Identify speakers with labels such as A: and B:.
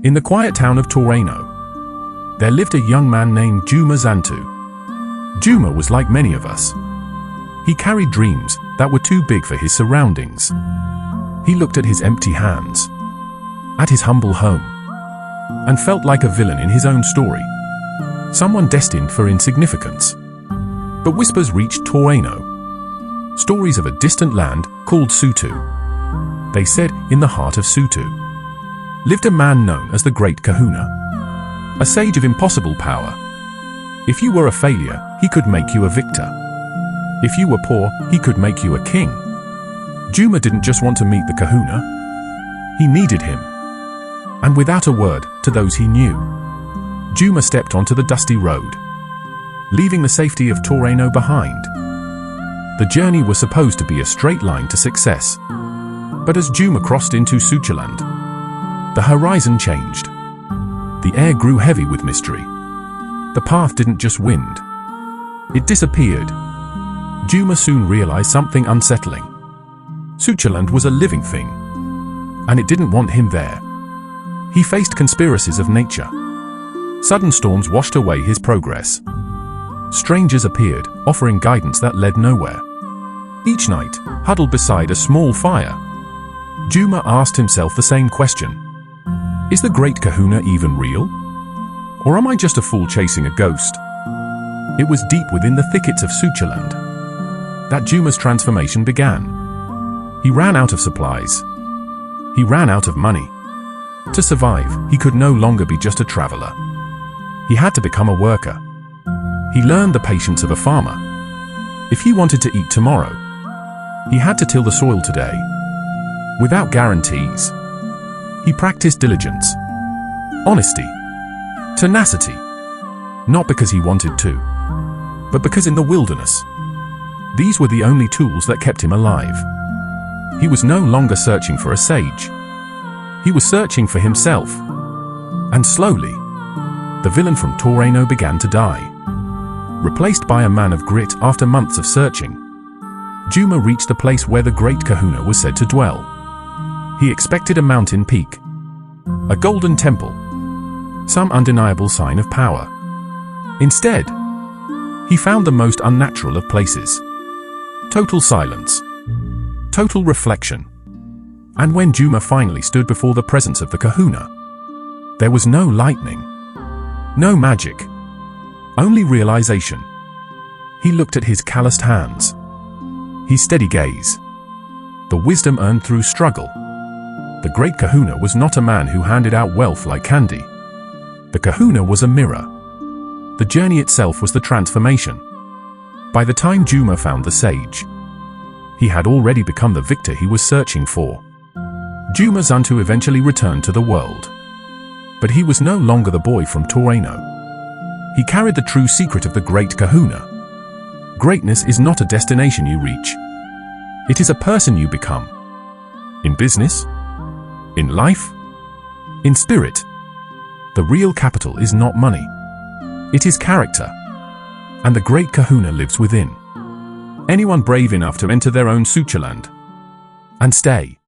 A: In the quiet town of Toreno, there lived a young man named Juma Zantu. Juma was like many of us. He carried dreams that were too big for his surroundings. He looked at his empty hands, at his humble home, and felt like a villain in his own story, someone destined for insignificance. But whispers reached Toreno, stories of a distant land called Sutu. They said in the heart of Sutu lived a man known as the Great Kahuna, a sage of impossible power. If you were a failure, he could make you a victor. If you were poor, he could make you a king. Juma didn't just want to meet the Kahuna, he needed him. And without a word to those he knew, Juma stepped onto the dusty road, leaving the safety of Toreno behind. The journey was supposed to be a straight line to success. But as Juma crossed into Sutuland, the horizon changed. The air grew heavy with mystery. The path didn't just wind, it disappeared. Juma soon realized something unsettling. Sutuland was a living thing, and it didn't want him there. He faced conspiracies of nature. Sudden storms washed away his progress. Strangers appeared, offering guidance that led nowhere. Each night, huddled beside a small fire, Juma asked himself the same question. Is the Great Kahuna even real? Or am I just a fool chasing a ghost? It was deep within the thickets of Sutuland that Juma's transformation began. He ran out of supplies. He ran out of money. To survive, he could no longer be just a traveler. He had to become a worker. He learned the patience of a farmer. If he wanted to eat tomorrow, he had to till the soil today. Without guarantees, he practiced diligence, honesty, tenacity, not because he wanted to, but because in the wilderness, these were the only tools that kept him alive. He was no longer searching for a sage. He was searching for himself. And slowly, the villain from Toreno began to die. Replaced by a man of grit after months of searching, Juma reached the place where the Great Kahuna was said to dwell. He expected a mountain peak, a golden temple, some undeniable sign of power. Instead, he found the most unnatural of places. Total silence, total reflection. And when Juma finally stood before the presence of the Kahuna, there was no lightning, no magic, only realization. He looked at his calloused hands, his steady gaze, the wisdom earned through struggle. The Great Kahuna was not a man who handed out wealth like candy. The Kahuna was a mirror. The journey itself was the transformation. By the time Juma found the sage, he had already become the victor he was searching for. Juma Zantu eventually returned to the world. But he was no longer the boy from Toreno. He carried the true secret of the Great Kahuna. Greatness is not a destination you reach. It is a person you become. In business, in life, in spirit. The real capital is not money. It is character. And the Great Kahuna lives within anyone brave enough to enter their own Sutuland and stay.